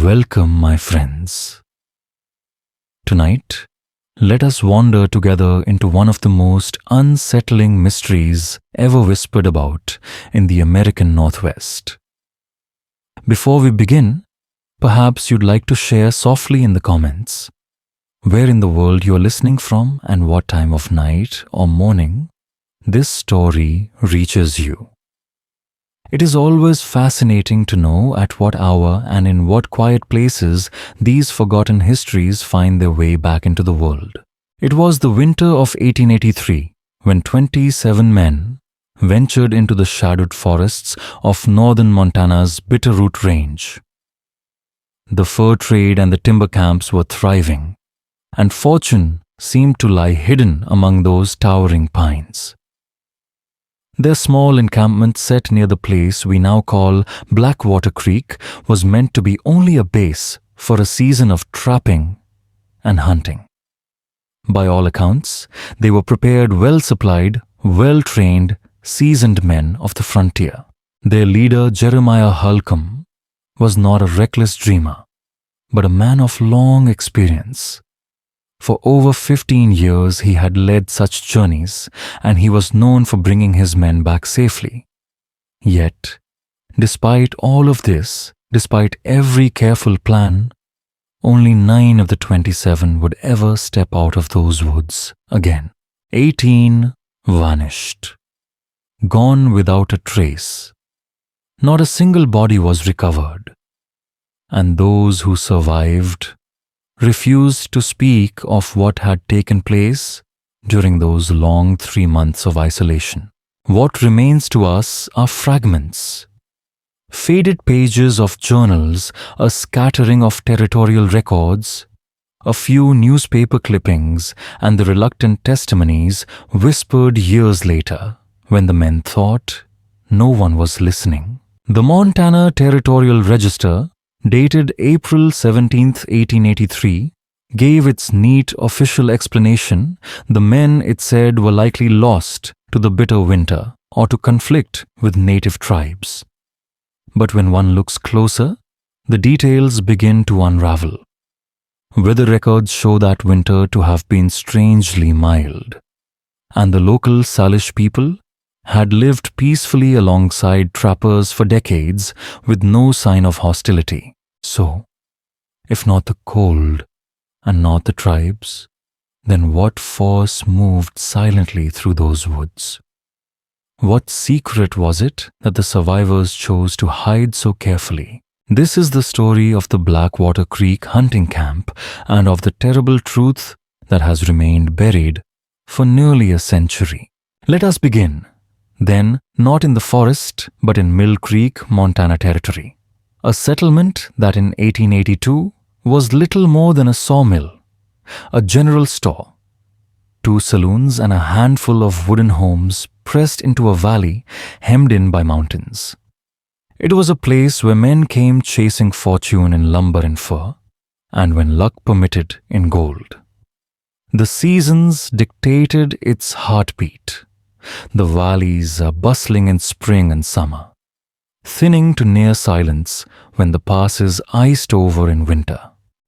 Welcome, my friends. Tonight, let us wander together into one of the most unsettling mysteries ever whispered about in the American Northwest. Before we begin, perhaps you'd like to share softly in the comments where in the world you're listening from and what time of night or morning this story reaches you. It is always fascinating to know at what hour and in what quiet places these forgotten histories find their way back into the world. It was the winter of 1883 when 27 men ventured into the shadowed forests of northern Montana's Bitterroot Range. The fur trade and the timber camps were thriving, and fortune seemed to lie hidden among those towering pines. Their small encampment set near the place we now call Blackwater Creek was meant to be only a base for a season of trapping and hunting. By all accounts, they were prepared, well-supplied, well-trained, seasoned men of the frontier. Their leader, Jeremiah Holcomb, was not a reckless dreamer, but a man of long experience. For over 15 years he had led such journeys, and he was known for bringing his men back safely. Yet, despite all of this, despite every careful plan, only 9 of the 27 would ever step out of those woods again. 18 vanished, gone without a trace. Not a single body was recovered, and those who survived refused to speak of what had taken place during those long 3 months of isolation. What remains to us are fragments, faded pages of journals, a scattering of territorial records, a few newspaper clippings, and the reluctant testimonies whispered years later when the men thought no one was listening. The Montana Territorial Register, dated April 17, 1883, gave its neat official explanation. The men, it said, were likely lost to the bitter winter or to conflict with native tribes. But when one looks closer, the details begin to unravel. Weather records show that winter to have been strangely mild, and the local Salish people had lived peacefully alongside trappers for decades with no sign of hostility. So, if not the cold and not the tribes, then what force moved silently through those woods? What secret was it that the survivors chose to hide so carefully? This is the story of the Blackwater Creek hunting camp and of the terrible truth that has remained buried for nearly a century. Let us begin, then, not in the forest, but in Mill Creek, Montana Territory. A settlement that in 1882 was little more than a sawmill, a general store, 2 saloons, and a handful of wooden homes pressed into a valley hemmed in by mountains. It was a place where men came chasing fortune in lumber and fur, and when luck permitted, in gold. The seasons dictated its heartbeat. The valleys are bustling in spring and summer, thinning to near silence when the pass is iced over in winter.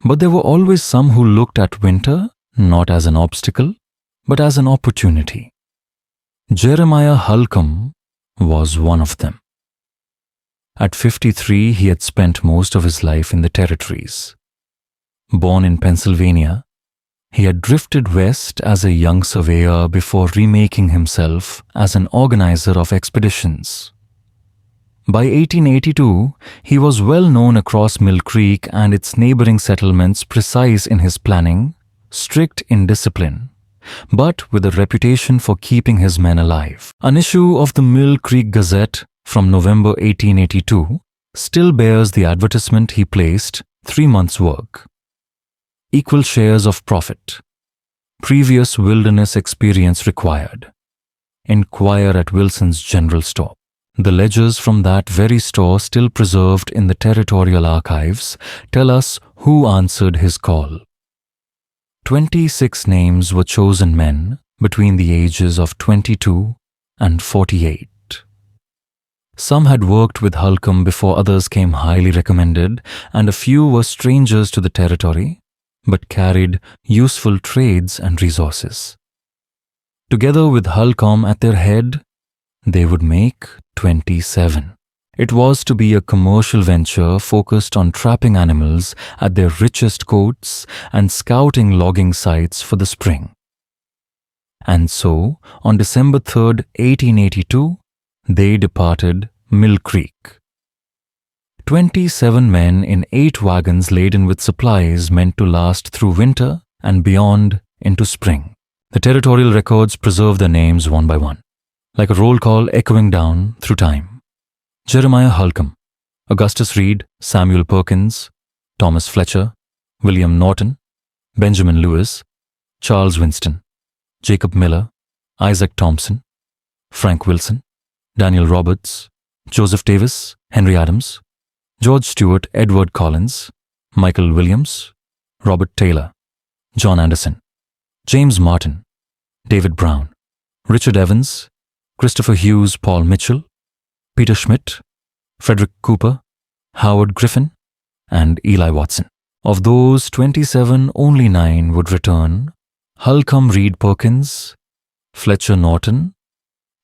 But there were always some who looked at winter not as an obstacle, but as an opportunity. Jeremiah Holcomb was one of them. At 53, he had spent most of his life in the territories. Born in Pennsylvania, he had drifted west as a young surveyor before remaking himself as an organizer of expeditions. By 1882, he was well known across Mill Creek and its neighboring settlements, precise in his planning, strict in discipline, but with a reputation for keeping his men alive. An issue of the Mill Creek Gazette from November 1882 still bears the advertisement he placed: 3 months' work, equal shares of profit, previous wilderness experience required, inquire at Wilson's General Store. The ledgers from that very store, still preserved in the territorial archives, tell us who answered his call. 26 names were chosen men between the ages of 22 and 48. Some had worked with Holcomb before others came highly recommended, and a few were strangers to the territory, but carried useful trades and resources. Together with Holcomb at their head, they would make 27. It was to be a commercial venture focused on trapping animals at their richest cotes and scouting logging sites for the spring. And so, on December 3rd, 1882, they departed Mill Creek. 27 men in 8 wagons laden with supplies meant to last through winter and beyond into spring. The territorial records preserve their names one by one, like a roll call echoing down through time. Jeremiah Holcomb, Augustus Reed, Samuel Perkins, Thomas Fletcher, William Norton, Benjamin Lewis, Charles Winston, Jacob Miller, Isaac Thompson, Frank Wilson, Daniel Roberts, Joseph Davis, Henry Adams, George Stewart, Edward Collins, Michael Williams, Robert Taylor, John Anderson, James Martin, David Brown, Richard Evans, Christopher Hughes, Paul Mitchell, Peter Schmidt, Frederick Cooper, Howard Griffin, and Eli Watson. Of those 27, only 9 would return: Holcomb Reed Perkins, Fletcher Norton,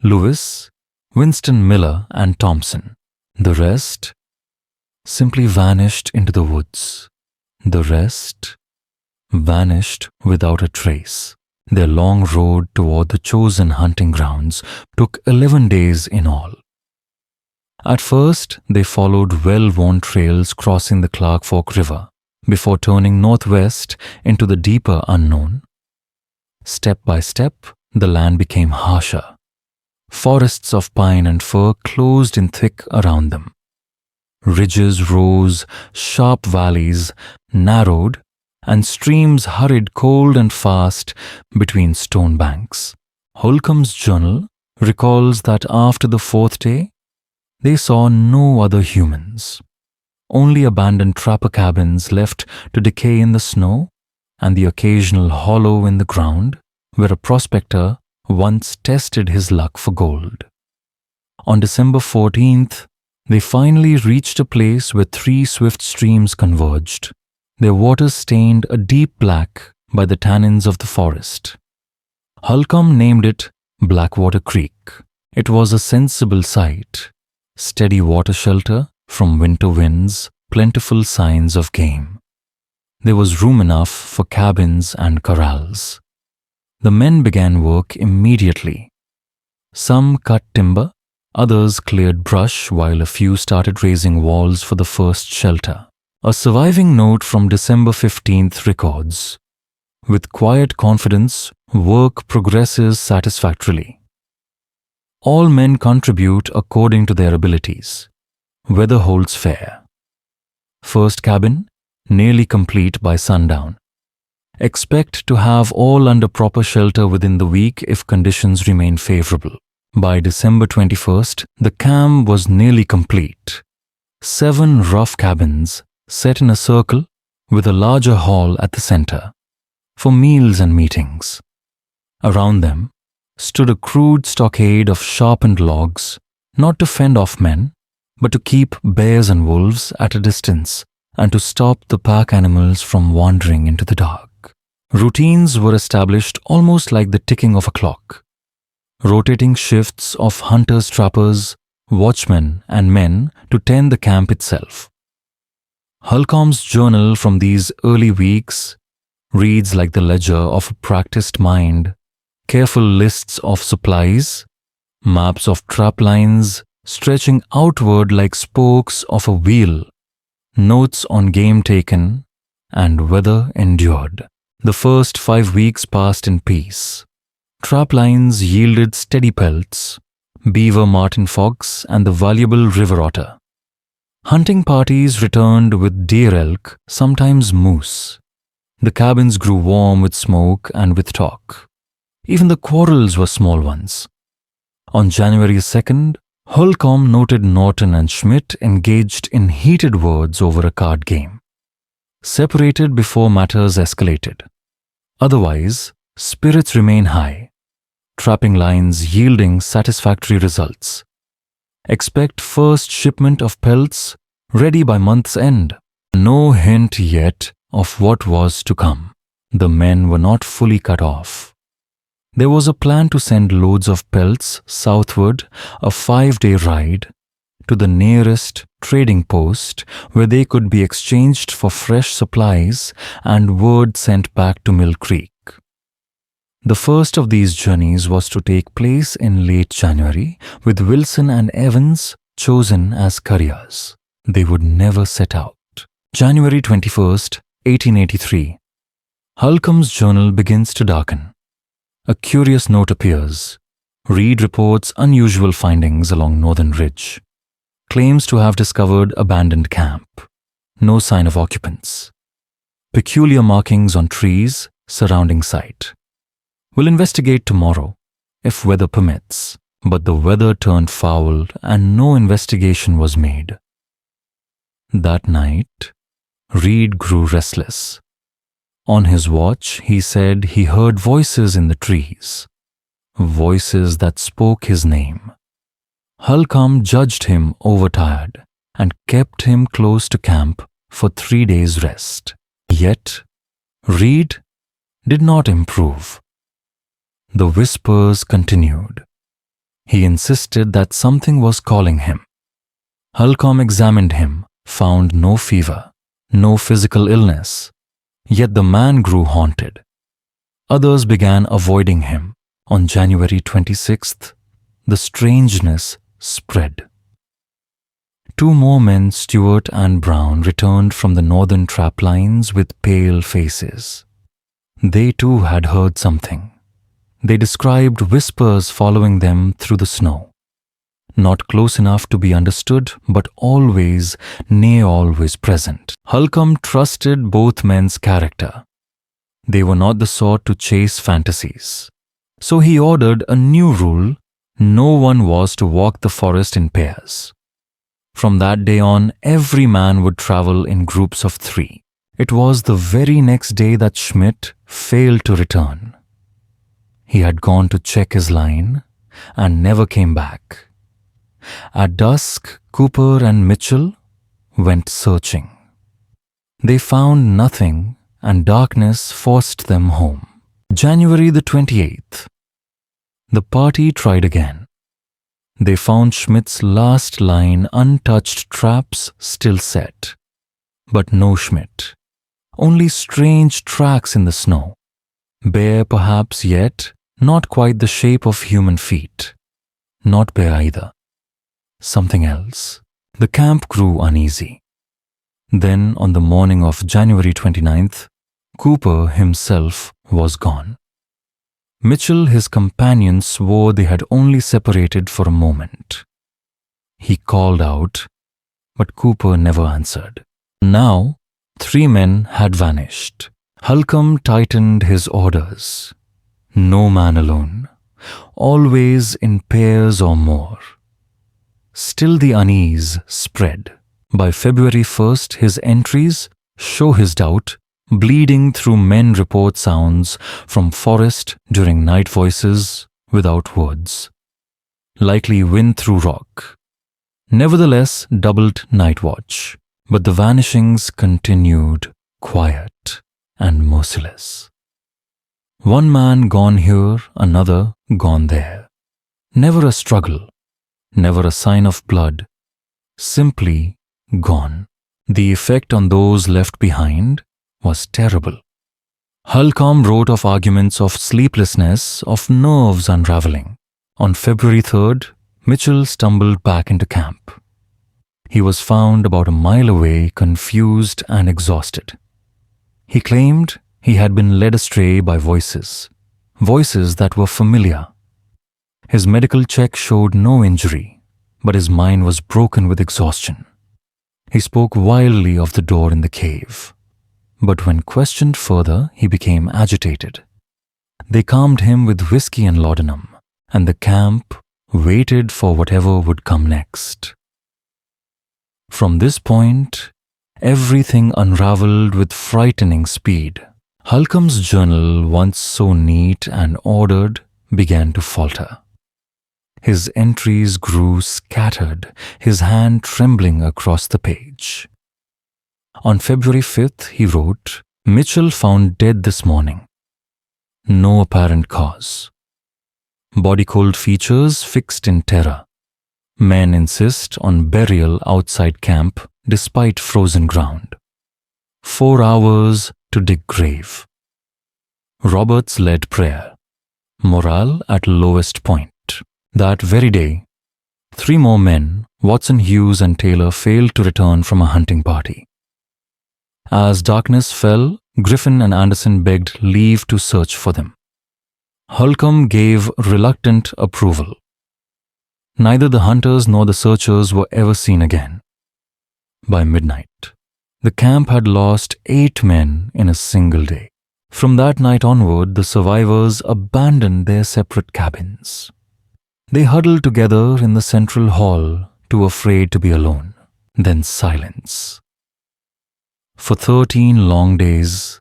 Lewis, Winston Miller, and Thompson. The rest simply vanished into the woods. The rest vanished without a trace. Their long road toward the chosen hunting grounds took 11 days in all. At first, they followed well-worn trails crossing the Clark Fork River before turning northwest into the deeper unknown. Step by step, the land became harsher. Forests of pine and fir closed in thick around them. Ridges rose, sharp valleys narrowed, and streams hurried cold and fast between stone banks. Holcomb's journal recalls that after the 4th day, they saw no other humans, only abandoned trapper cabins left to decay in the snow and the occasional hollow in the ground where a prospector once tested his luck for gold. On December 14th, they finally reached a place where 3 swift streams converged, their waters stained a deep black by the tannins of the forest. Holcomb named it Blackwater Creek. It was a sensible site, steady water shelter from winter winds, plentiful signs of game. There was room enough for cabins and corrals. The men began work immediately. Some cut timber, others cleared brush, while a few started raising walls for the first shelter. A surviving note from December 15th records, "With quiet confidence, work progresses satisfactorily. All men contribute according to their abilities. Weather holds fair. First cabin, nearly complete by sundown. Expect to have all under proper shelter within the week if conditions remain favorable." By December 21st, the camp was nearly complete. 7 rough cabins set in a circle with a larger hall at the center for meals and meetings. Around them stood a crude stockade of sharpened logs, not to fend off men, but to keep bears and wolves at a distance and to stop the pack animals from wandering into the dark. Routines were established almost like the ticking of a clock. Rotating shifts of hunters, trappers, watchmen, and men to tend the camp itself. Holcomb's journal from these early weeks reads like the ledger of a practiced mind. Careful lists of supplies, maps of trap lines stretching outward like spokes of a wheel, notes on game taken, and weather endured. The first 5 weeks passed in peace. Trap lines yielded steady pelts, beaver, marten, fox, and the valuable river otter. Hunting parties returned with deer, elk, sometimes moose. The cabins grew warm with smoke and with talk. Even the quarrels were small ones. On January 2nd, Holcomb noted Norton and Schmidt engaged in heated words over a card game. Separated before matters escalated. Otherwise, spirits remain high, trapping lines yielding satisfactory results. Expect first shipment of pelts ready by month's end. No hint yet of what was to come. The men were not fully cut off. There was a plan to send loads of pelts southward, a 5-day ride, to the nearest trading post where they could be exchanged for fresh supplies and word sent back to Mill Creek. The first of these journeys was to take place in late January, with Wilson and Evans chosen as couriers. They would never set out. January 21st, 1883. Holcomb's journal begins to darken. A curious note appears. Reed reports unusual findings along Northern Ridge. Claims to have discovered abandoned camp. No sign of occupants. Peculiar markings on trees surrounding site. Will investigate tomorrow, if weather permits. But the weather turned foul and no investigation was made. That night, Reed grew restless. On his watch, he said he heard voices in the trees. Voices that spoke his name. Holcomb judged him overtired and kept him close to camp for 3 days' rest. Yet, Reed did not improve. The whispers continued. He insisted that something was calling him. Holcomb examined him, found no fever, no physical illness. Yet the man grew haunted. Others began avoiding him. On January 26th, the strangeness spread. 2 more men, Stewart and Brown, returned from the northern trap lines with pale faces. They too had heard something. They described whispers following them through the snow. Not close enough to be understood, but always, nay always present. Holcomb trusted both men's character. They were not the sort to chase fantasies. So he ordered a new rule: no one was to walk the forest in pairs. From that day on, every man would travel in groups of 3. It was the very next day that Schmidt failed to return. He had gone to check his line and never came back. At dusk, Cooper and Mitchell went searching. They found nothing, and darkness forced them home. January the 28th. The party tried again. They found Schmidt's last line untouched, traps still set. But no Schmidt. Only strange tracks in the snow. Bare perhaps, yet not quite the shape of human feet. Not bare either. Something else. The camp grew uneasy. Then, on the morning of January 29th, Cooper himself was gone. Mitchell, his companion, swore they had only separated for a moment. He called out, but Cooper never answered. Now, 3 men had vanished. Holcomb tightened his orders. No man alone, always in pairs or more. Still the unease spread. By February 1st, his entries show his doubt, bleeding through men report sounds from forest during night, voices without words. Likely wind through rock. Nevertheless, doubled night watch. But the vanishings continued, quiet and merciless. 1 man gone here, another gone there. Never a struggle, never a sign of blood, simply gone. The effect on those left behind was terrible. Holcomb wrote of arguments of sleeplessness, of nerves unraveling. On February 3rd, Mitchell stumbled back into camp. He was found about a mile away, confused and exhausted. He claimed he had been led astray by voices that were familiar. His medical check showed no injury, but his mind was broken with exhaustion. He spoke wildly of the door in the cave, but when questioned further, he became agitated. They calmed him with whiskey and laudanum, and the camp waited for whatever would come next. From this point, everything unraveled with frightening speed. Holcomb's journal, once so neat and ordered, began to falter. His entries grew scattered, his hand trembling across the page. On February 5th, he wrote, Mitchell found dead this morning. No apparent cause. Body-cold features fixed in terror. Men insist on burial outside camp despite frozen ground. 4 hours to dig grave. Roberts led prayer. Morale at lowest point. That very day, 3 more men, Watson, Hughes and Taylor, failed to return from a hunting party. As darkness fell, Griffin and Anderson begged leave to search for them. Holcomb gave reluctant approval. Neither the hunters nor the searchers were ever seen again. By midnight, the camp had lost 8 men in a single day. From that night onward, the survivors abandoned their separate cabins. They huddled together in the central hall, too afraid to be alone. Then silence. For 13 long days,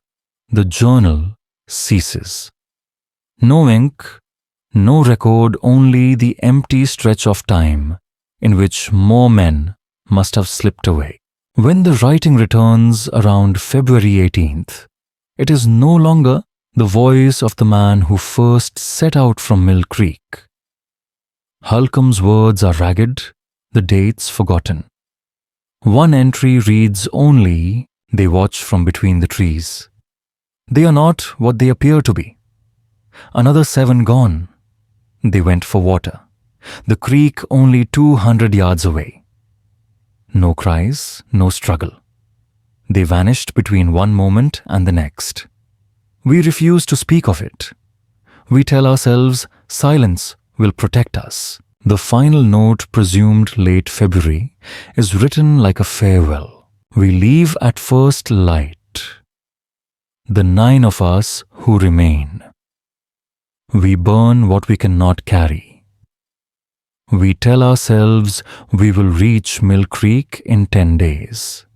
the journal ceases. No ink, no record, only the empty stretch of time in which more men must have slipped away. When the writing returns around February 18th, it is no longer the voice of the man who first set out from Mill Creek. Holcomb's words are ragged, the dates forgotten. One entry reads only, "They watch from between the trees. They are not what they appear to be." Another 7 gone. They went for water. The creek only 200 yards away. No cries, no struggle. They vanished between one moment and the next. We refuse to speak of it. We tell ourselves silence will protect us. The final note, presumed late February, is written like a farewell. We leave at first light. The 9 of us who remain. We burn what we cannot carry. We tell ourselves we will reach Mill Creek in 10 days.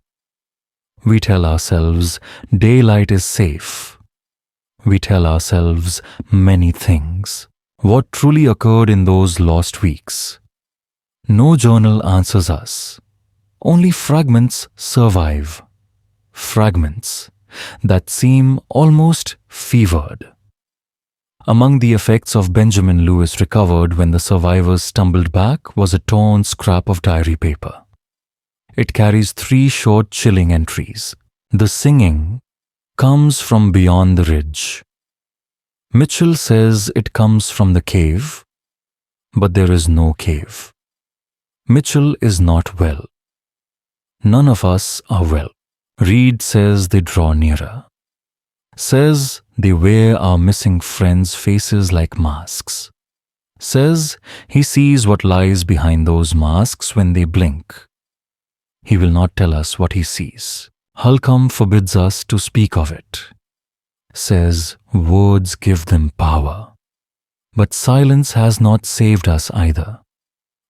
We tell ourselves daylight is safe. We tell ourselves many things. What truly occurred in those lost weeks? No journal answers us. Only fragments survive. Fragments that seem almost fevered. Among the effects of Benjamin Lewis recovered when the survivors stumbled back was a torn scrap of diary paper. It carries 3 short, chilling entries. The singing comes from beyond the ridge. Mitchell says it comes from the cave, but there is no cave. Mitchell is not well. None of us are well. Reed says they draw nearer. Says they wear our missing friends' faces like masks. Says he sees what lies behind those masks when they blink. He will not tell us what he sees. Holcomb forbids us to speak of it. Says words give them power. But silence has not saved us either.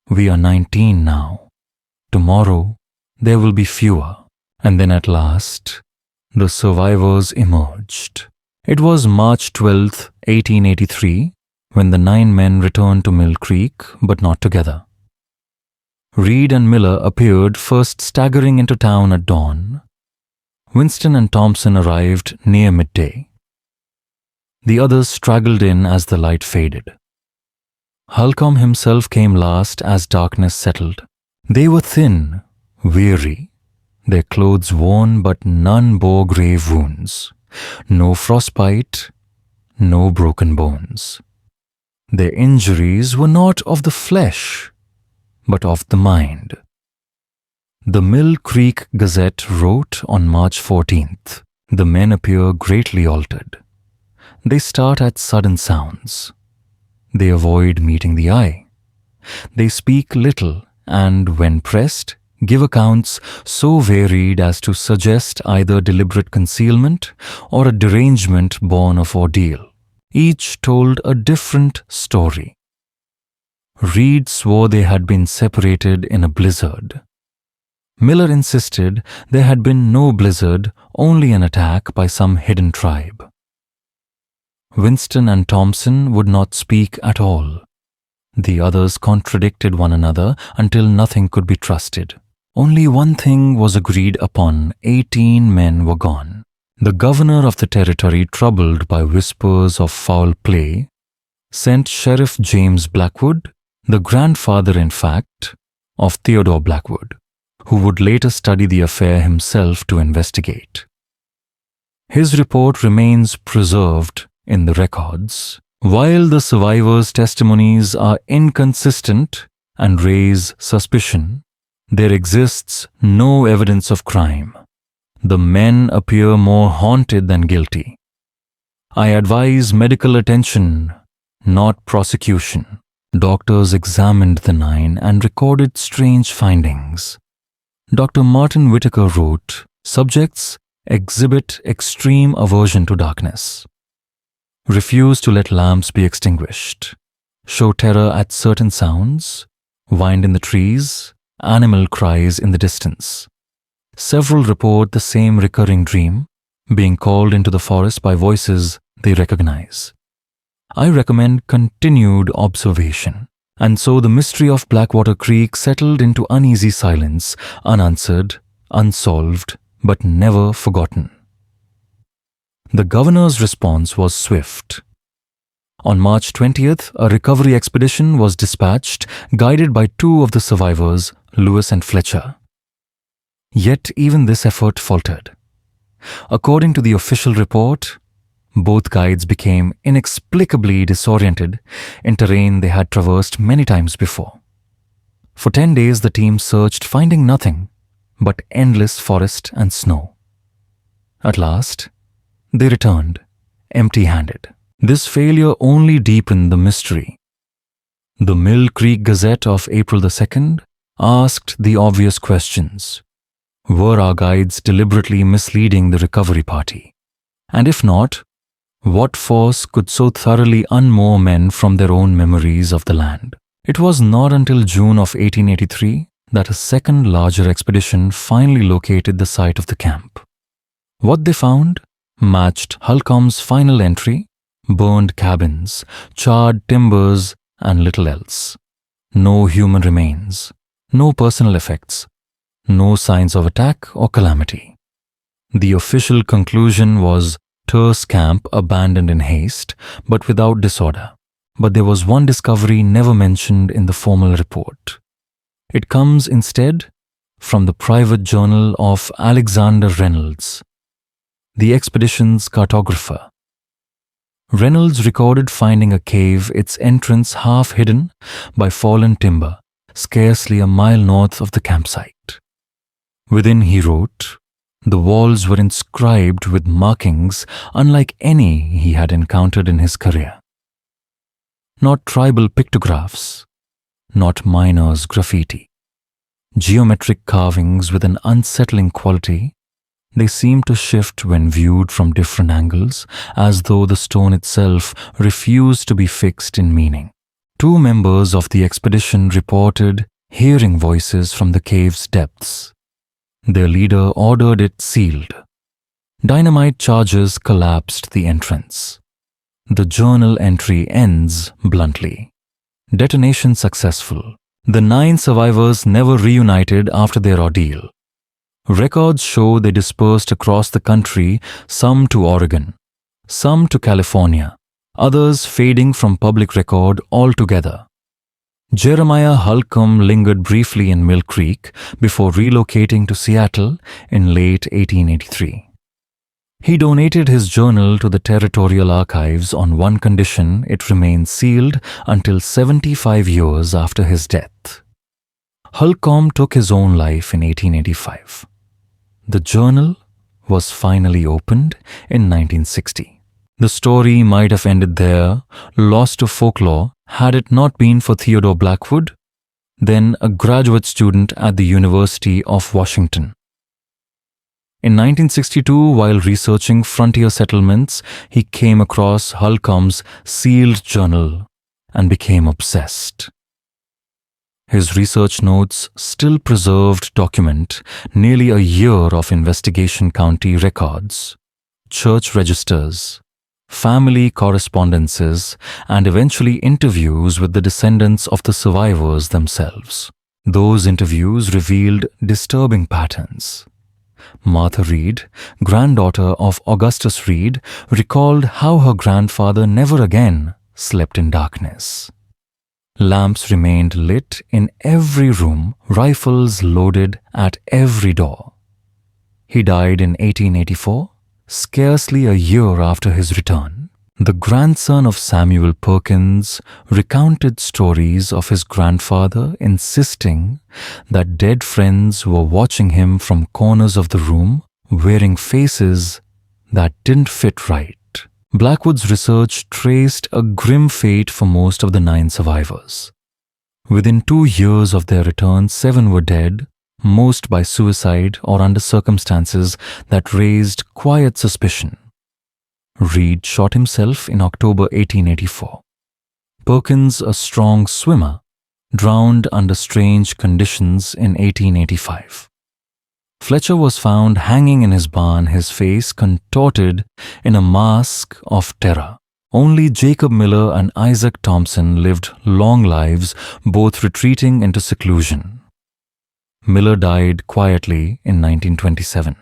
We are 19 now. Tomorrow there will be fewer. And then at last, the survivors emerged. It was March 12th, 1883, when the 9 men returned to Mill Creek, but not together. Reed and Miller appeared, first staggering into town at dawn. Winston and Thompson arrived near midday. The others straggled in as the light faded. Holcomb himself came last as darkness settled. They were thin, weary, their clothes worn, but none bore grave wounds. No frostbite, no broken bones. Their injuries were not of the flesh, but of the mind. The Mill Creek Gazette wrote on March 14th, "The men appear greatly altered. They start at sudden sounds. They avoid meeting the eye. They speak little and, when pressed, give accounts so varied as to suggest either deliberate concealment or a derangement born of ordeal. Each told a different story. Reed swore they had been separated in a blizzard. Miller insisted there had been no blizzard, only an attack by some hidden tribe. Winston and Thompson would not speak at all. The others contradicted one another until nothing could be trusted. Only one thing was agreed upon: 18 men were gone. The governor of the territory, troubled by whispers of foul play, sent Sheriff James Blackwood, the grandfather, in fact, of Theodore Blackwood, who would later study the affair himself to investigate. His report remains preserved in the records. While the survivors' testimonies are inconsistent and raise suspicion, there exists no evidence of crime. The men appear more haunted than guilty. I advise medical attention, not prosecution. Doctors examined the 9 and recorded strange findings. Dr. Martin Whitaker wrote, "Subjects exhibit extreme aversion to darkness, refuse to let lamps be extinguished, show terror at certain sounds, wind in the trees, animal cries in the distance. Several report the same recurring dream, being called into the forest by voices they recognize. I recommend continued observation." And so the mystery of Blackwater Creek settled into uneasy silence, unanswered, unsolved, but never forgotten. The governor's response was swift. On March 20th, a recovery expedition was dispatched, guided by 2 of the survivors, Lewis and Fletcher. Yet even this effort faltered. According to the official report, both guides became inexplicably disoriented in terrain they had traversed many times before. For 10 days the team searched, finding nothing but endless forest and snow. At last, they returned, empty-handed. This failure only deepened the mystery. The Mill Creek Gazette of April 2nd asked the obvious questions. Were our guides deliberately misleading the recovery party? And if not, what force could so thoroughly unmoor men from their own memories of the land? It was not until June of 1883 that a second larger expedition finally located the site of the camp. What they found matched Holcomb's final entry: burned cabins, charred timbers, and little else. No human remains, no personal effects, no signs of attack or calamity. The official conclusion was terse camp abandoned in haste, but without disorder. But there was one discovery never mentioned in the formal report. It comes instead from the private journal of Alexander Reynolds, the expedition's cartographer. Reynolds recorded finding a cave, its entrance half hidden by fallen timber, scarcely a mile north of the campsite. Within, he wrote, the walls were inscribed with markings unlike any he had encountered in his career. Not tribal pictographs, not miners' graffiti. Geometric carvings with an unsettling quality. They seemed to shift when viewed from different angles, as though the stone itself refused to be fixed in meaning. 2 members of the expedition reported hearing voices from the cave's depths. Their leader ordered it sealed. Dynamite charges collapsed the entrance. The journal entry ends bluntly. Detonation successful. The 9 survivors never reunited after their ordeal. Records show they dispersed across the country, some to Oregon, some to California, others fading from public record altogether. Jeremiah Holcomb lingered briefly in Mill Creek before relocating to Seattle in late 1883. He donated his journal to the Territorial Archives on one condition: it remained sealed until 75 years after his death. Holcomb took his own life in 1885. The journal was finally opened in 1960. The story might have ended there, lost to folklore, had it not been for Theodore Blackwood, then a graduate student at the University of Washington. In 1962, while researching frontier settlements, he came across Holcomb's sealed journal and became obsessed. His research notes, still preserved, document nearly a year of investigation: county records, church registers, family correspondences, and eventually interviews with the descendants of the survivors themselves. Those interviews revealed disturbing patterns. Martha Reed, granddaughter of Augustus Reed, recalled how her grandfather never again slept in darkness. Lamps remained lit in every room, rifles loaded at every door. He died in 1884, scarcely a year after his return. The grandson of Samuel Perkins recounted stories of his grandfather insisting that dead friends were watching him from corners of the room, wearing faces that didn't fit right. Blackwood's research traced a grim fate for most of the 9 survivors. Within 2 years of their return, 7 were dead, most by suicide or under circumstances that raised quiet suspicion. Reed shot himself in October 1884. Perkins, a strong swimmer, drowned under strange conditions in 1885. Fletcher was found hanging in his barn, his face contorted in a mask of terror. Only Jacob Miller and Isaac Thompson lived long lives, both retreating into seclusion. Miller died quietly in 1927.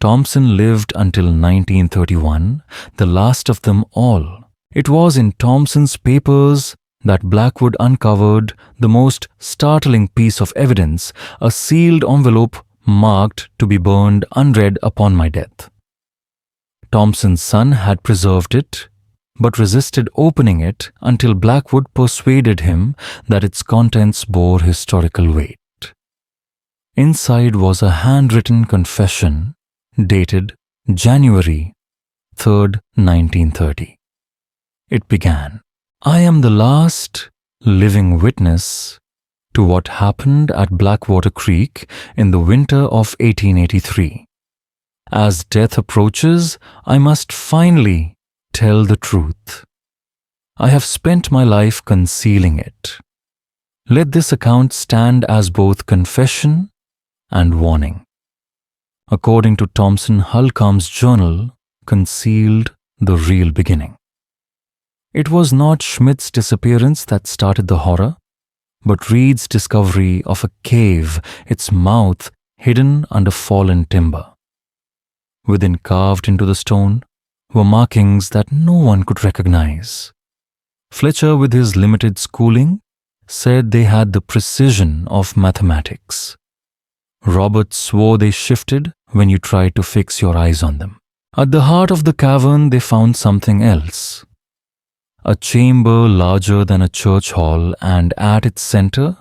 Thompson lived until 1931, the last of them all. It was in Thompson's papers that Blackwood uncovered the most startling piece of evidence, a sealed envelope marked to be burned unread upon my death. Thompson's son had preserved it, but resisted opening it until Blackwood persuaded him that its contents bore historical weight. Inside was a handwritten confession dated January 3rd, 1930. It began, "I am the last living witness to what happened at Blackwater Creek in the winter of 1883. As death approaches, I must finally tell the truth. I have spent my life concealing it. Let this account stand as both confession and warning." According to Thompson, Holcomb's journal concealed the real beginning. It was not Schmidt's disappearance that started the horror, but Reed's discovery of a cave, its mouth hidden under fallen timber. Within, carved into the stone, were markings that no one could recognize. Fletcher, with his limited schooling, said they had the precision of mathematics. Roberts swore they shifted when you tried to fix your eyes on them. At the heart of the cavern, they found something else. A chamber larger than a church hall, and at its center,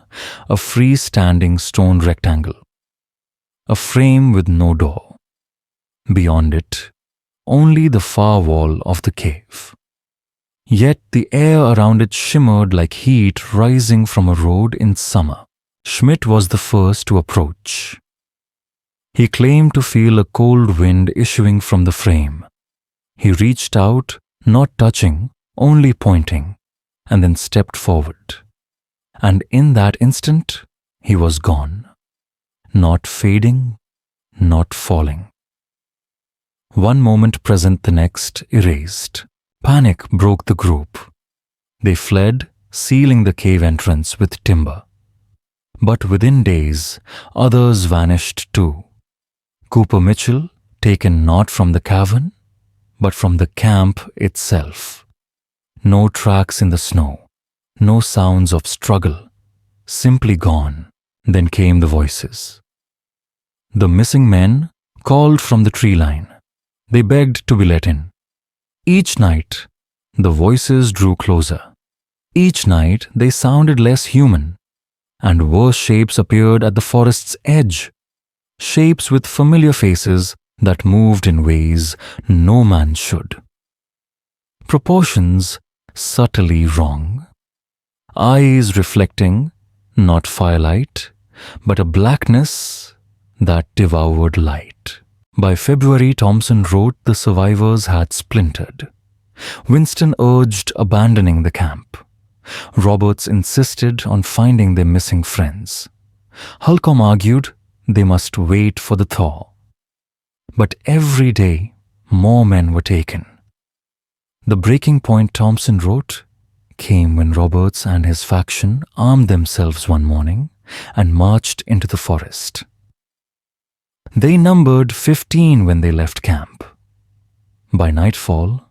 a freestanding stone rectangle. A frame with no door. Beyond it, only the far wall of the cave. Yet the air around it shimmered like heat rising from a road in summer. Schmidt was the first to approach. He claimed to feel a cold wind issuing from the frame. He reached out, not touching, only pointing, and then stepped forward. And in that instant, he was gone. Not fading, not falling. One moment present, the next erased. Panic broke the group. They fled, sealing the cave entrance with timber. But within days, others vanished too. Cooper Mitchell, taken not from the cavern, but from the camp itself. No tracks in the snow, no sounds of struggle, simply gone. Then came the voices. The missing men called from the tree line. They begged to be let in. Each night, the voices drew closer. Each night, they sounded less human, and worse shapes appeared at the forest's edge. Shapes with familiar faces that moved in ways no man should. Proportions subtly wrong. Eyes reflecting not firelight, but a blackness that devoured light. By February, Thompson wrote the survivors had splintered. Winston urged abandoning the camp. Roberts insisted on finding their missing friends. Holcomb argued they must wait for the thaw. But every day, more men were taken. The breaking point, Thompson wrote, came when Roberts and his faction armed themselves one morning and marched into the forest. They numbered 15 when they left camp. By nightfall,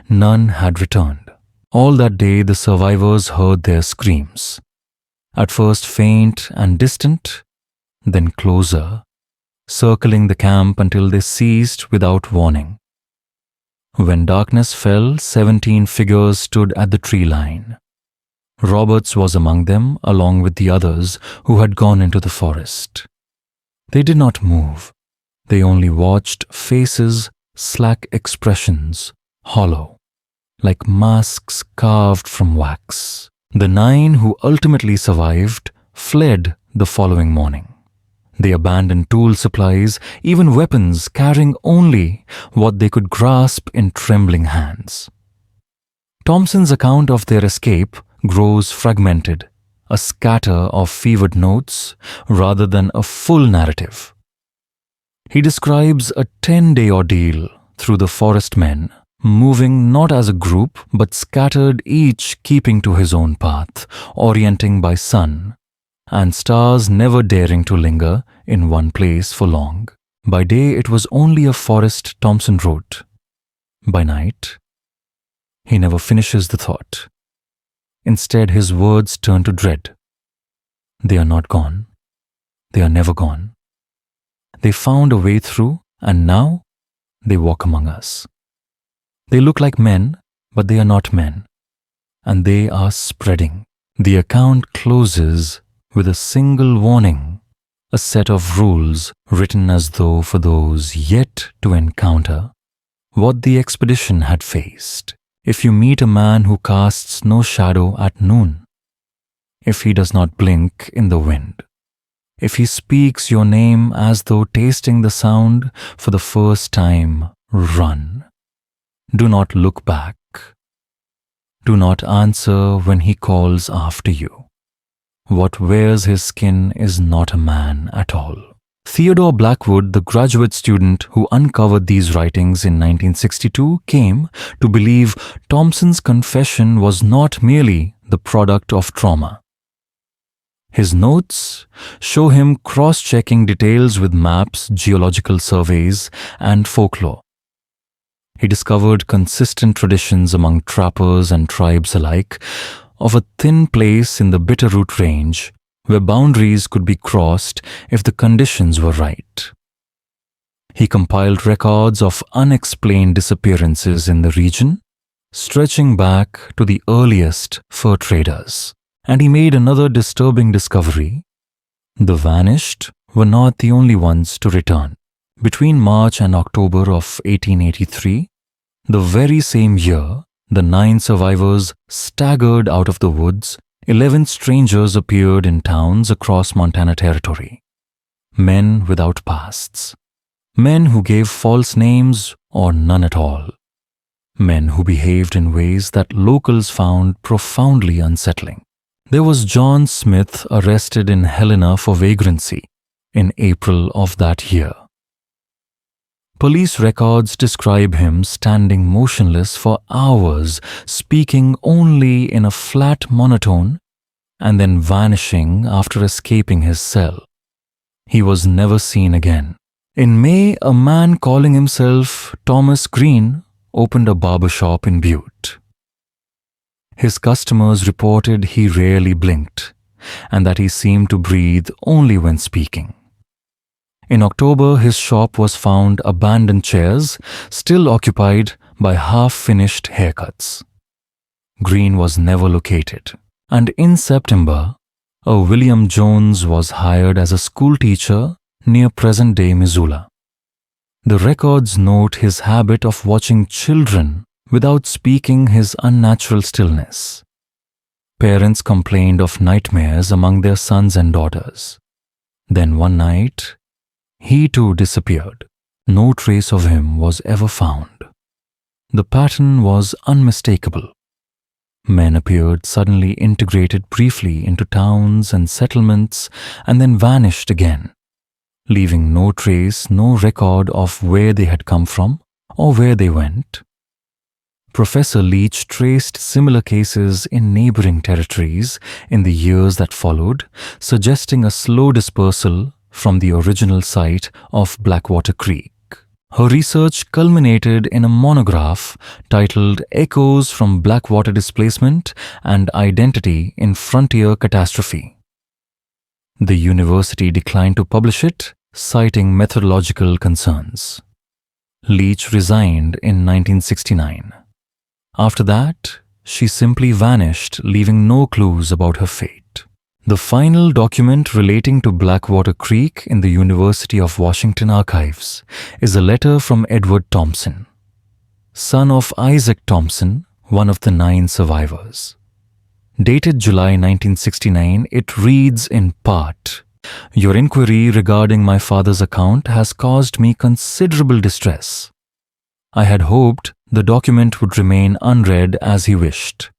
none had returned. All that day the survivors heard their screams, at first faint and distant, then closer, circling the camp until they ceased without warning. When darkness fell, 17 figures stood at the tree line. Roberts was among them, along with the others who had gone into the forest. They did not move. They only watched, faces, slack expressions, hollow, like masks carved from wax. The 9 who ultimately survived fled the following morning. They abandoned tool supplies, even weapons, carrying only what they could grasp in trembling hands. Thompson's account of their escape grows fragmented, a scatter of fevered notes rather than a full narrative. He describes a 10-day ordeal through the forest men, moving not as a group but scattered, each keeping to his own path, orienting by sun, and stars never daring to linger in one place for long. By day it was only a forest, Thompson wrote. By night, he never finishes the thought. Instead, his words turn to dread. They are not gone. They are never gone. They found a way through, and now they walk among us. They look like men, but they are not men. And they are spreading. The account closes with a single warning, a set of rules written as though for those yet to encounter what the expedition had faced. If you meet a man who casts no shadow at noon, if he does not blink in the wind, if he speaks your name as though tasting the sound for the first time, run. Do not look back. Do not answer when he calls after you. What wears his skin is not a man at all. Theodore Blackwood, the graduate student who uncovered these writings in 1962, came to believe Thompson's confession was not merely the product of trauma. His notes show him cross-checking details with maps, geological surveys, and folklore. He discovered consistent traditions among trappers and tribes alike of a thin place in the Bitterroot Range where boundaries could be crossed if the conditions were right. He compiled records of unexplained disappearances in the region, stretching back to the earliest fur traders. And he made another disturbing discovery. The vanished were not the only ones to return. Between March and October of 1883, the very same year, the 9 survivors staggered out of the woods. 11 strangers appeared in towns across Montana Territory. Men without pasts. Men who gave false names or none at all. Men who behaved in ways that locals found profoundly unsettling. There was John Smith arrested in Helena for vagrancy in April of that year. Police records describe him standing motionless for hours, speaking only in a flat monotone, and then vanishing after escaping his cell. He was never seen again. In May, a man calling himself Thomas Green opened a barber shop in Butte. His customers reported he rarely blinked, and that he seemed to breathe only when speaking. In October, his shop was found abandoned chairs, still occupied by half-finished haircuts. Green was never located, and in September, a William Jones was hired as a schoolteacher near present-day Missoula. The records note his habit of watching children without speaking, his unnatural stillness. Parents complained of nightmares among their sons and daughters. Then one night, he too disappeared. No trace of him was ever found. The pattern was unmistakable. Men appeared suddenly, integrated briefly into towns and settlements, and then vanished again, leaving no trace, no record of where they had come from or where they went. Professor Leach traced similar cases in neighboring territories in the years that followed, suggesting a slow dispersal from the original site of Blackwater Creek. Her research culminated in a monograph titled Echoes from Blackwater Displacement and Identity in Frontier Catastrophe. The university declined to publish it, citing methodological concerns. Leach resigned in 1969. After that, she simply vanished, leaving no clues about her fate. The final document relating to Blackwater Creek in the University of Washington archives is a letter from Edward Thompson, son of Isaac Thompson, one of the 9 survivors. Dated July 1969, it reads in part, "Your inquiry regarding my father's account has caused me considerable distress. I had hoped the document would remain unread as he wished.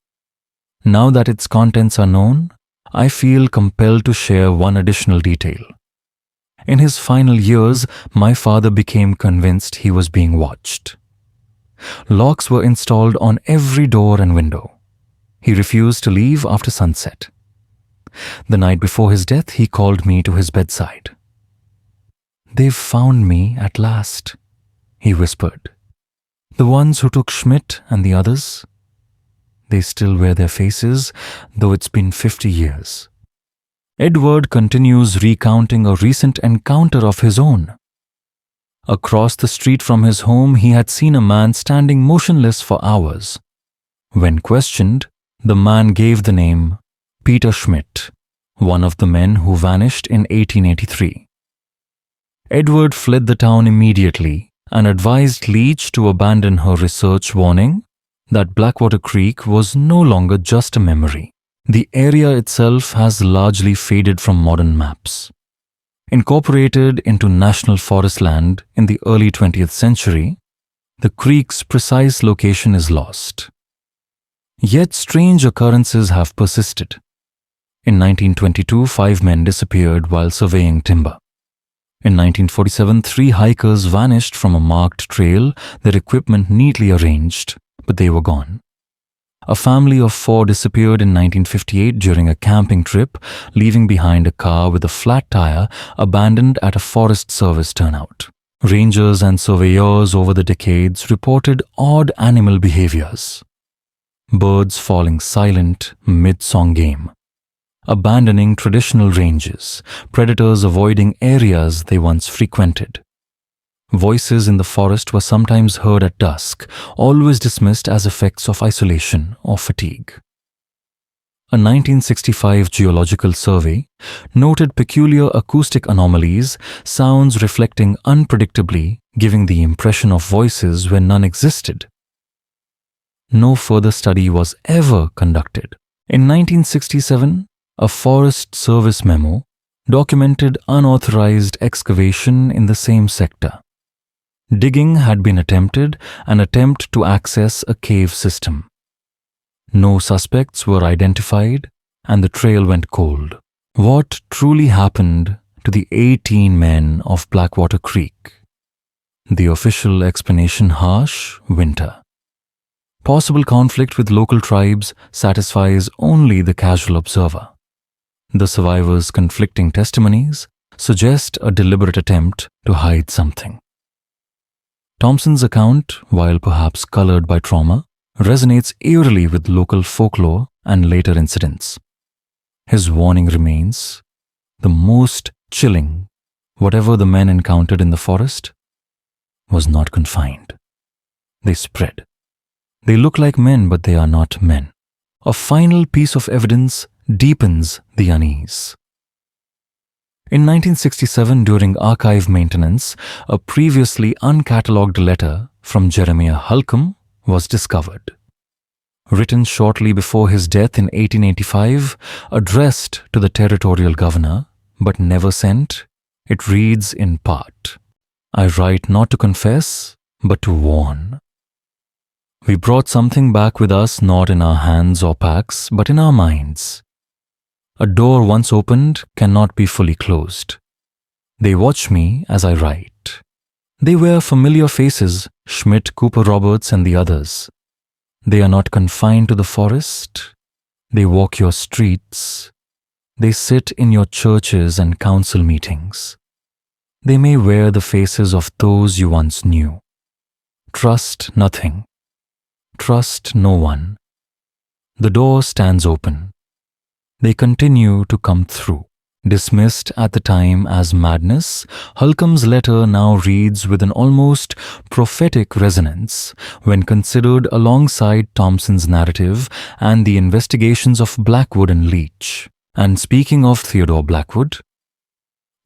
Now that its contents are known, I feel compelled to share one additional detail. In his final years, my father became convinced he was being watched. Locks were installed on every door and window. He refused to leave after sunset. The night before his death, he called me to his bedside. 'They've found me at last,' he whispered. 'The ones who took Schmidt and the others. They still wear their faces, though it's been 50 years. Edward continues recounting a recent encounter of his own. Across the street from his home, he had seen a man standing motionless for hours. When questioned, the man gave the name Peter Schmidt, one of the men who vanished in 1883. Edward fled the town immediately and advised Leach to abandon her research, warning that Blackwater Creek was no longer just a memory. The area itself has largely faded from modern maps. Incorporated into national forest land in the early 20th century, the creek's precise location is lost. Yet strange occurrences have persisted. In 1922, 5 men disappeared while surveying timber. In 1947, 3 hikers vanished from a marked trail, their equipment neatly arranged, but they were gone. A family of 4 disappeared in 1958 during a camping trip, leaving behind a car with a flat tire abandoned at a Forest Service turnout. Rangers and surveyors over the decades reported odd animal behaviors. Birds falling silent mid-song game, abandoning traditional ranges, predators avoiding areas they once frequented. Voices in the forest were sometimes heard at dusk, always dismissed as effects of isolation or fatigue. A 1965 geological survey noted peculiar acoustic anomalies, sounds reflecting unpredictably, giving the impression of voices where none existed. No further study was ever conducted. In 1967, a Forest Service memo documented unauthorized excavation in the same sector. Digging had been attempted, an attempt to access a cave system. No suspects were identified, and the trail went cold. What truly happened to the 18 men of Blackwater Creek? The official explanation: harsh winter. Possible conflict with local tribes satisfies only the casual observer. The survivors' conflicting testimonies suggest a deliberate attempt to hide something. Thompson's account, while perhaps colored by trauma, resonates eerily with local folklore and later incidents. His warning remains: the most chilling, whatever the men encountered in the forest, was not confined. They spread. They look like men, but they are not men. A final piece of evidence deepens the unease. In 1967, during archive maintenance, a previously uncatalogued letter from Jeremiah Holcomb was discovered. Written shortly before his death in 1885, addressed to the territorial governor, but never sent, it reads in part, "I write not to confess, but to warn. We brought something back with us, not in our hands or packs, but in our minds. A door once opened cannot be fully closed. They watch me as I write. They wear familiar faces, Schmidt, Cooper Roberts, and the others. They are not confined to the forest. They walk your streets. They sit in your churches and council meetings. They may wear the faces of those you once knew. Trust nothing. Trust no one. The door stands open. They continue to come through. Dismissed at the time as madness, Holcomb's letter now reads with an almost prophetic resonance when considered alongside Thompson's narrative and the investigations of Blackwood and Leach. And speaking of Theodore Blackwood,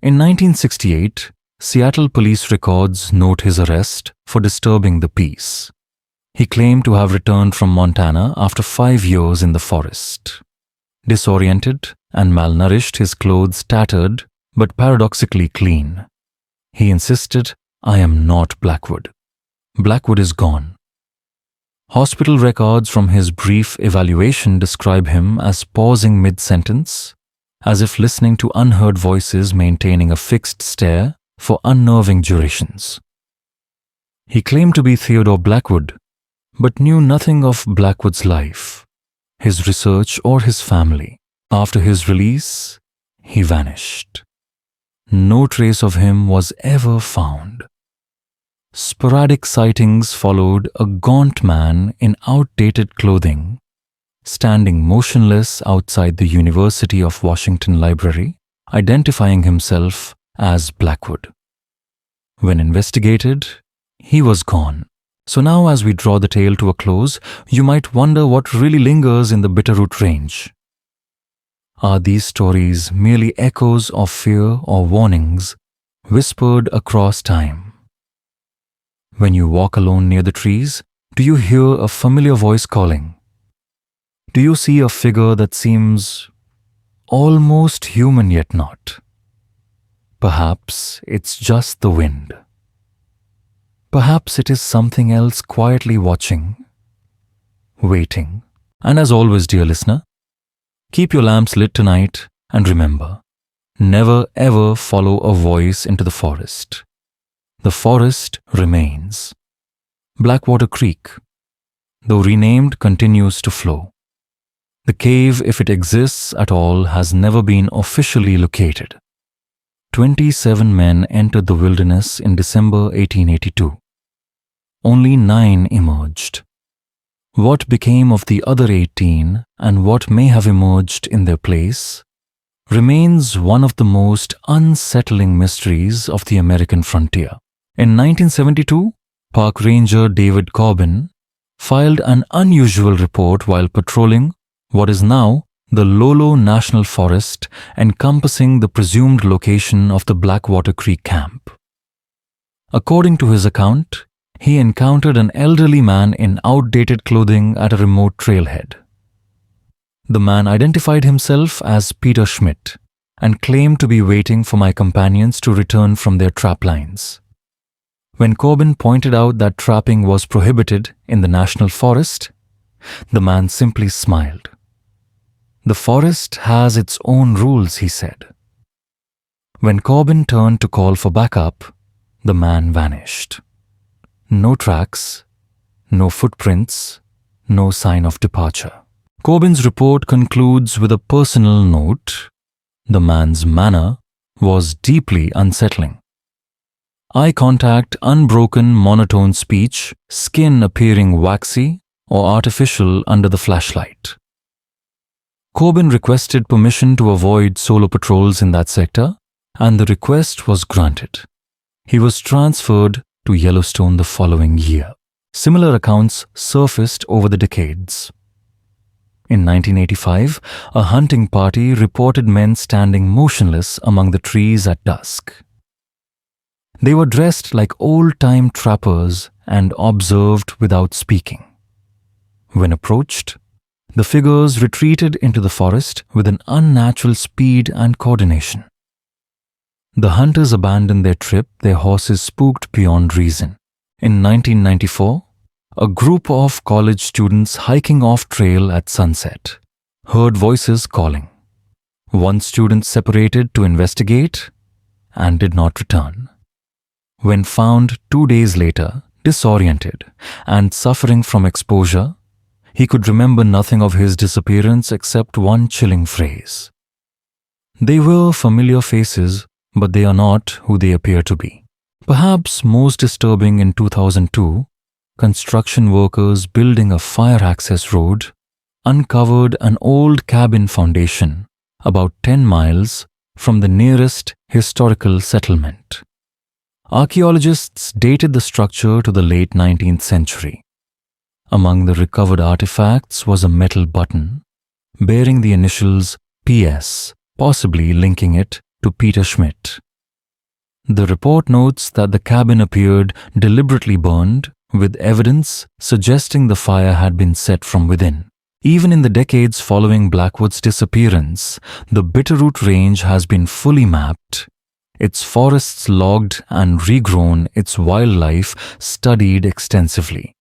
in 1968, Seattle police records note his arrest for disturbing the peace. He claimed to have returned from Montana after 5 years in the forest. Disoriented and malnourished, his clothes tattered but paradoxically clean. He insisted, "I am not Blackwood. Blackwood is gone." Hospital records from his brief evaluation describe him as pausing mid-sentence, as if listening to unheard voices maintaining a fixed stare for unnerving durations. He claimed to be Theodore Blackwood, but knew nothing of Blackwood's life, his research, or his family. After his release, he vanished. No trace of him was ever found. Sporadic sightings followed a gaunt man in outdated clothing, standing motionless outside the University of Washington Library, identifying himself as Blackwood. When investigated, he was gone. So now, as we draw the tale to a close, you might wonder what really lingers in the Bitterroot Range. Are these stories merely echoes of fear or warnings whispered across time? When you walk alone near the trees, do you hear a familiar voice calling? Do you see a figure that seems almost human yet not? Perhaps it's just the wind. Perhaps it is something else quietly watching, waiting. And as always, dear listener, keep your lamps lit tonight and remember, never ever follow a voice into the forest. The forest remains. Blackwater Creek, though renamed, continues to flow. The cave, if it exists at all, has never been officially located. 27 men entered the wilderness in December 1882. Only 9 emerged. What became of the other 18 and what may have emerged in their place remains one of the most unsettling mysteries of the American frontier. In 1972, Park Ranger David Corbin filed an unusual report while patrolling what is now the Lolo National Forest, encompassing the presumed location of the Blackwater Creek camp. According to his account, he encountered an elderly man in outdated clothing at a remote trailhead. The man identified himself as Peter Schmidt and claimed to be waiting for my companions to return from their trap lines. When Corbin pointed out that trapping was prohibited in the national forest, the man simply smiled. "The forest has its own rules," he said. When Corbin turned to call for backup, the man vanished. No tracks, no footprints, no sign of departure. Corbin's report concludes with a personal note. The man's manner was deeply unsettling. Eye contact, unbroken, monotone speech, skin appearing waxy or artificial under the flashlight. Corbin requested permission to avoid solo patrols in that sector, and the request was granted. He was transferred to Yellowstone the following year. Similar accounts surfaced over the decades. In 1985, a hunting party reported men standing motionless among the trees at dusk. They were dressed like old-time trappers and observed without speaking. When approached, the figures retreated into the forest with an unnatural speed and coordination. The hunters abandoned their trip, their horses spooked beyond reason. In 1994, a group of college students hiking off-trail at sunset heard voices calling. One student separated to investigate and did not return. When found 2 days later, disoriented and suffering from exposure, He could remember nothing of his disappearance except one chilling phrase. They were familiar faces, but they are not who they appear to be. Perhaps most disturbing in 2002, construction workers building a fire access road uncovered an old cabin foundation about 10 miles from the nearest historical settlement. Archaeologists dated the structure to the late 19th century. Among the recovered artifacts was a metal button bearing the initials PS, possibly linking it to Peter Schmidt. The report notes that the cabin appeared deliberately burned, with evidence suggesting the fire had been set from within. Even in the decades following Blackwood's disappearance, the Bitterroot Range has been fully mapped, its forests logged and regrown, its wildlife studied extensively.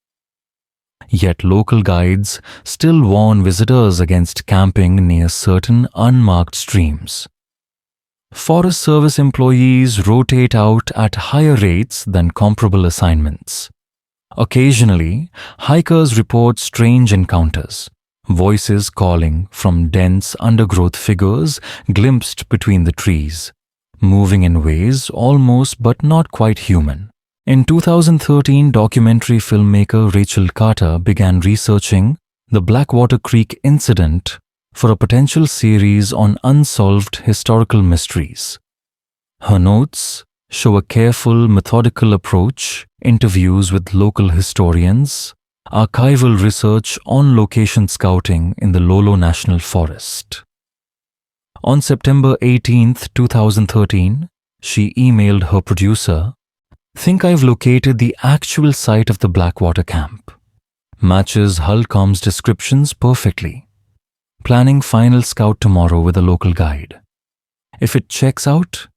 Yet local guides still warn visitors against camping near certain unmarked streams. Forest Service employees rotate out at higher rates than comparable assignments. Occasionally, hikers report strange encounters, voices calling from dense undergrowth figures glimpsed between the trees, moving in ways almost but not quite human. In 2013, documentary filmmaker Rachel Carter began researching the Blackwater Creek incident for a potential series on unsolved historical mysteries. Her notes show a careful, methodical approach, interviews with local historians, archival research, on-location scouting in the Lolo National Forest. On September 18, 2013, she emailed her producer, "Think I've located the actual site of the Blackwater camp. Matches Hullcom's descriptions perfectly. Planning final scout tomorrow with a local guide. If it checks out,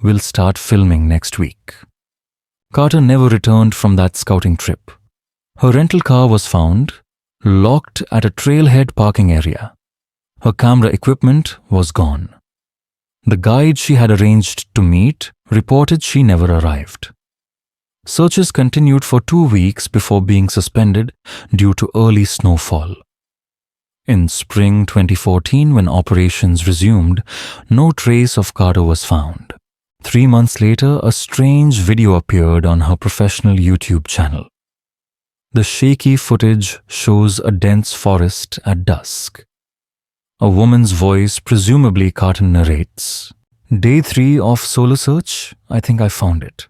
we'll start filming next week." Carter never returned from that scouting trip. Her rental car was found, locked at a trailhead parking area. Her camera equipment was gone. The guide she had arranged to meet reported she never arrived. Searches continued for 2 weeks before being suspended due to early snowfall. In spring 2014, when operations resumed, no trace of Carter was found. 3 months later, a strange video appeared on her professional YouTube channel. The shaky footage shows a dense forest at dusk. A woman's voice, presumably Carter, narrates, "Day 3 of solo search, I think I found it."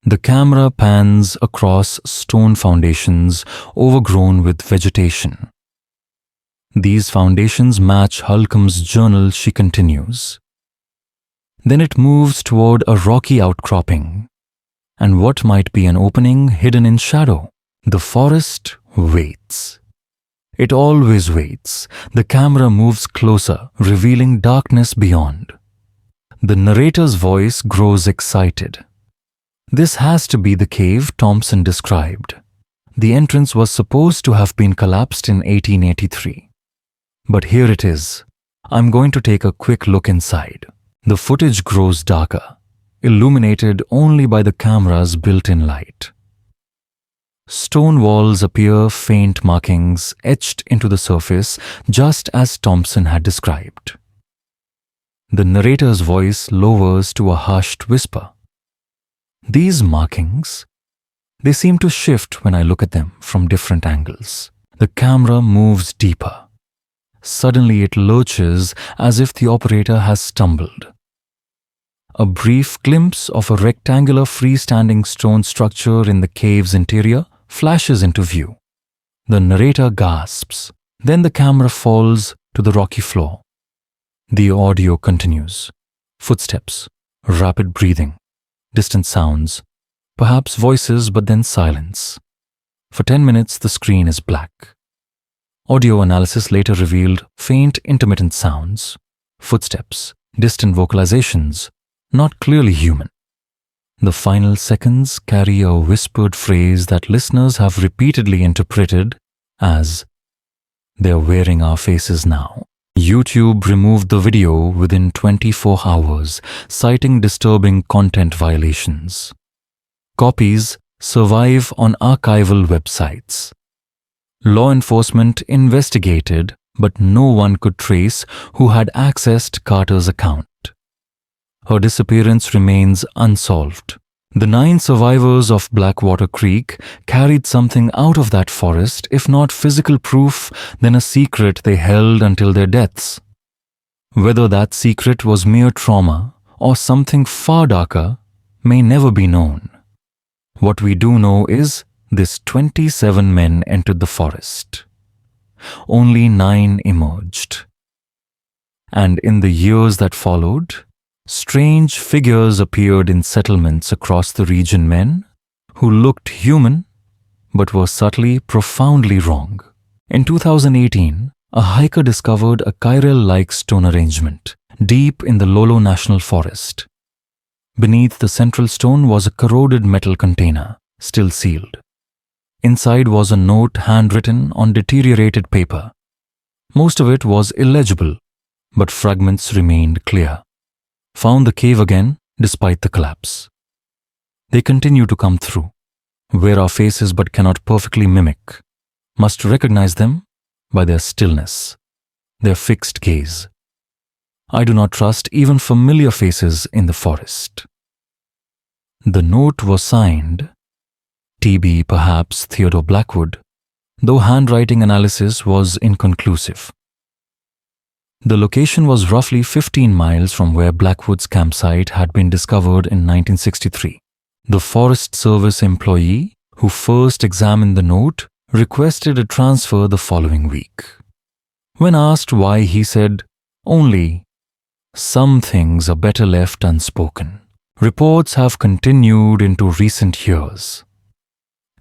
The camera pans across stone foundations overgrown with vegetation. These foundations match Hullcom's journal, she continues. Then it moves toward a rocky outcropping, and what might be an opening hidden in shadow. The forest waits. It always waits. The camera moves closer, revealing darkness beyond. The narrator's voice grows excited. This has to be the cave Thompson described. The entrance was supposed to have been collapsed in 1883. But here it is. I'm going to take a quick look inside. The footage grows darker, illuminated only by the camera's built-in light. Stone walls appear, faint markings etched into the surface, just as Thompson had described. The narrator's voice lowers to a hushed whisper. These markings, they seem to shift when I look at them from different angles. The camera moves deeper. Suddenly it lurches as if the operator has stumbled. A brief glimpse of a rectangular freestanding stone structure in the cave's interior flashes into view. The narrator gasps. Then the camera falls to the rocky floor. The audio continues. Footsteps, rapid breathing, distant sounds, perhaps voices, but then silence. For 10 minutes, the screen is black. Audio analysis later revealed faint, intermittent sounds, footsteps, distant vocalizations, not clearly human. The final seconds carry a whispered phrase that listeners have repeatedly interpreted as, "They're wearing our faces now." YouTube removed the video within 24 hours, citing disturbing content violations. Copies survive on archival websites. Law enforcement investigated, but no one could trace who had accessed Carter's account. Her disappearance remains unsolved. The 9 survivors of Blackwater Creek carried something out of that forest, if not physical proof, then a secret they held until their deaths. Whether that secret was mere trauma or something far darker may never be known. What we do know is this 27 men entered the forest. Only 9 emerged. And in the years that followed, strange figures appeared in settlements across the region, men who looked human but were subtly, profoundly wrong. In 2018, a hiker discovered a chiral-like stone arrangement deep in the Lolo National Forest. Beneath the central stone was a corroded metal container, still sealed. Inside was a note handwritten on deteriorated paper. Most of it was illegible, but fragments remained clear. Found the cave again despite the collapse. They continue to come through, wear our faces but cannot perfectly mimic. Must recognize them by their stillness, their fixed gaze. I do not trust even familiar faces in the forest. The note was signed TB, perhaps Theodore Blackwood, though handwriting analysis was inconclusive. The location was roughly 15 miles from where Blackwood's campsite had been discovered in 1963. The Forest Service employee who first examined the note requested a transfer the following week. When asked why, he said, "Only some things are better left unspoken." Reports have continued into recent years.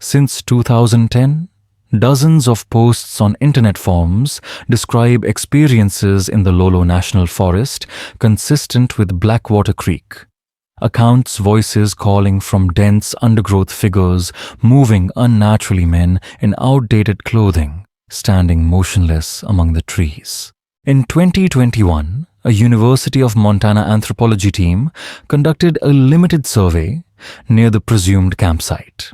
Since 2010, dozens of posts on internet forums describe experiences in the Lolo National Forest consistent with Blackwater Creek. Accounts, voices calling from dense undergrowth figures, moving unnaturally, men in outdated clothing, standing motionless among the trees. In 2021, a University of Montana anthropology team conducted a limited survey near the presumed campsite.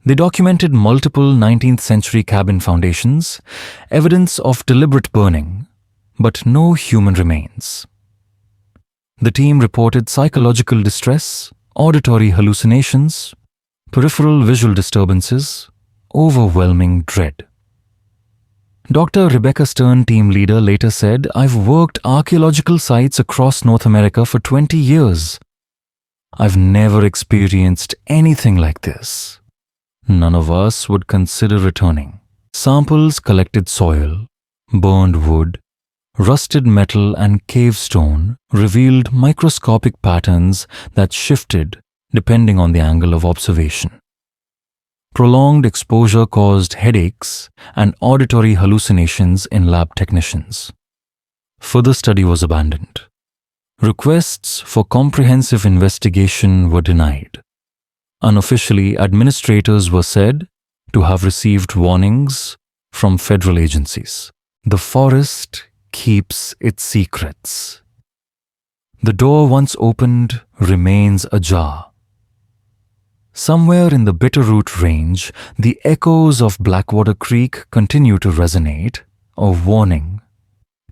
They documented multiple 19th century cabin foundations, evidence of deliberate burning, but no human remains. The team reported psychological distress, auditory hallucinations, peripheral visual disturbances, overwhelming dread. Dr. Rebecca Stern, team leader, later said, "I've worked archaeological sites across North America for 20 years. I've never experienced anything like this." None of us would consider returning. Samples collected soil, burned wood, rusted metal and cave stone revealed microscopic patterns that shifted depending on the angle of observation. Prolonged exposure caused headaches and auditory hallucinations in lab technicians. Further study was abandoned. Requests for comprehensive investigation were denied. Unofficially, administrators were said to have received warnings from federal agencies. The forest keeps its secrets. The door once opened remains ajar. Somewhere in the Bitterroot Range, the echoes of Blackwater Creek continue to resonate, a warning.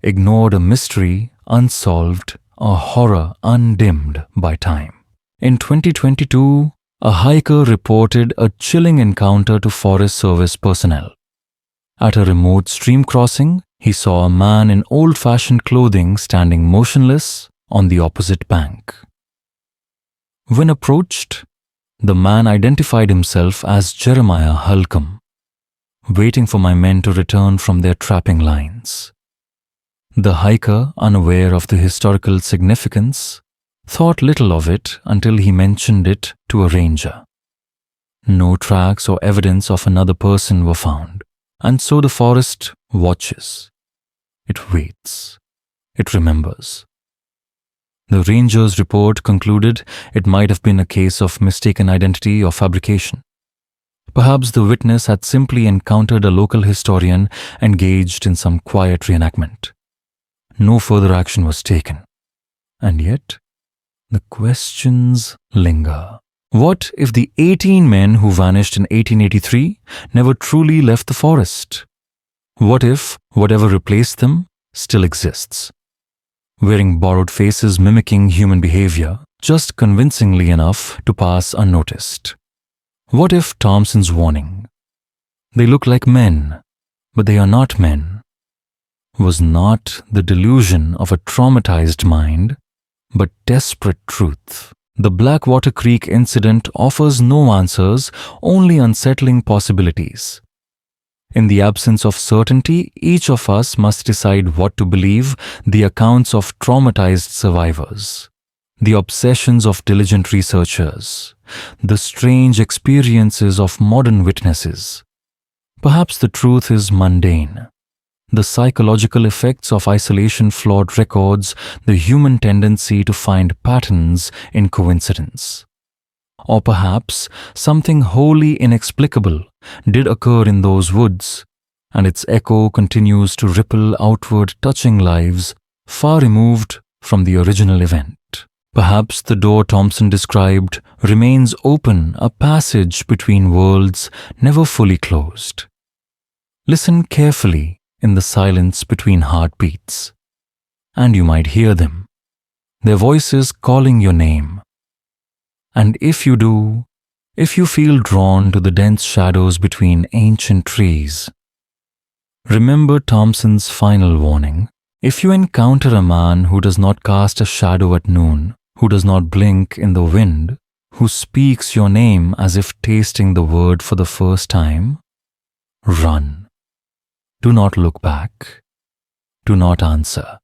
Ignored, a mystery unsolved, a horror undimmed by time. In 2022, a hiker reported a chilling encounter to Forest Service personnel. At a remote stream crossing, he saw a man in old-fashioned clothing standing motionless on the opposite bank. When approached, the man identified himself as Jeremiah Holcomb, waiting for my men to return from their trapping lines. The hiker, unaware of the historical significance, thought little of it until he mentioned it to a ranger. No tracks or evidence of another person were found, and so the forest watches. It waits. It remembers. The ranger's report concluded it might have been a case of mistaken identity or fabrication. Perhaps the witness had simply encountered a local historian engaged in some quiet reenactment. No further action was taken. And yet, the questions linger. What if the 18 men who vanished in 1883 never truly left the forest? What if whatever replaced them still exists, wearing borrowed faces mimicking human behavior, just convincingly enough to pass unnoticed? What if Thompson's warning, "They look like men, but they are not men," was not the delusion of a traumatized mind, but desperate truth? The Blackwater Creek incident offers no answers, only unsettling possibilities. In the absence of certainty, each of us must decide what to believe: the accounts of traumatized survivors, the obsessions of diligent researchers, the strange experiences of modern witnesses. Perhaps the truth is mundane: the psychological effects of isolation, flawed records, the human tendency to find patterns in coincidence. Or perhaps something wholly inexplicable did occur in those woods, and its echo continues to ripple outward, touching lives far removed from the original event. Perhaps the door Thompson described remains open, a passage between worlds never fully closed. Listen carefully in the silence between heartbeats, and you might hear them, their voices calling your name. And if you do, if you feel drawn to the dense shadows between ancient trees, remember Thompson's final warning. If you encounter a man who does not cast a shadow at noon, who does not blink in the wind, who speaks your name as if tasting the word for the first time, run. Do not look back. Do not answer.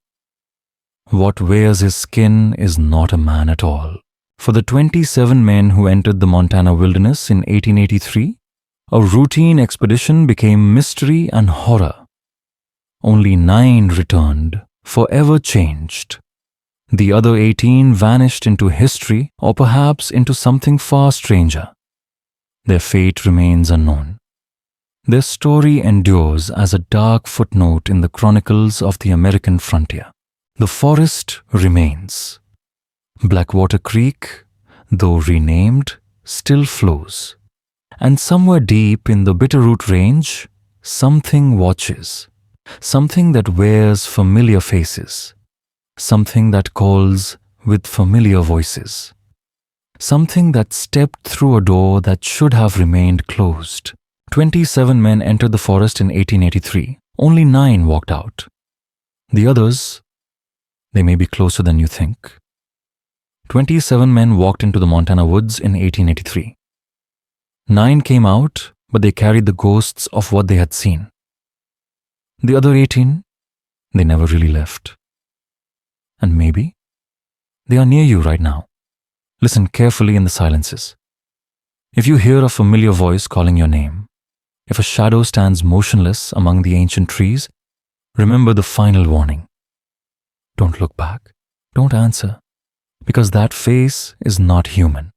What wears his skin is not a man at all. For the 27 men who entered the Montana wilderness in 1883, a routine expedition became mystery and horror. Only 9 returned, forever changed. The other 18 vanished into history, or perhaps into something far stranger. Their fate remains unknown. Their story endures as a dark footnote in the chronicles of the American frontier. The forest remains. Blackwater Creek, though renamed, still flows. And somewhere deep in the Bitterroot Range, something watches. Something that wears familiar faces. Something that calls with familiar voices. Something that stepped through a door that should have remained closed. 27 men entered the forest in 1883. Only 9 walked out. The others, they may be closer than you think. 27 men walked into the Montana woods in 1883. 9 came out, but they carried the ghosts of what they had seen. The other 18, they never really left. And maybe they are near you right now. Listen carefully in the silences. If you hear a familiar voice calling your name, if a shadow stands motionless among the ancient trees, remember the final warning. Don't look back. Don't answer. Because that face is not human.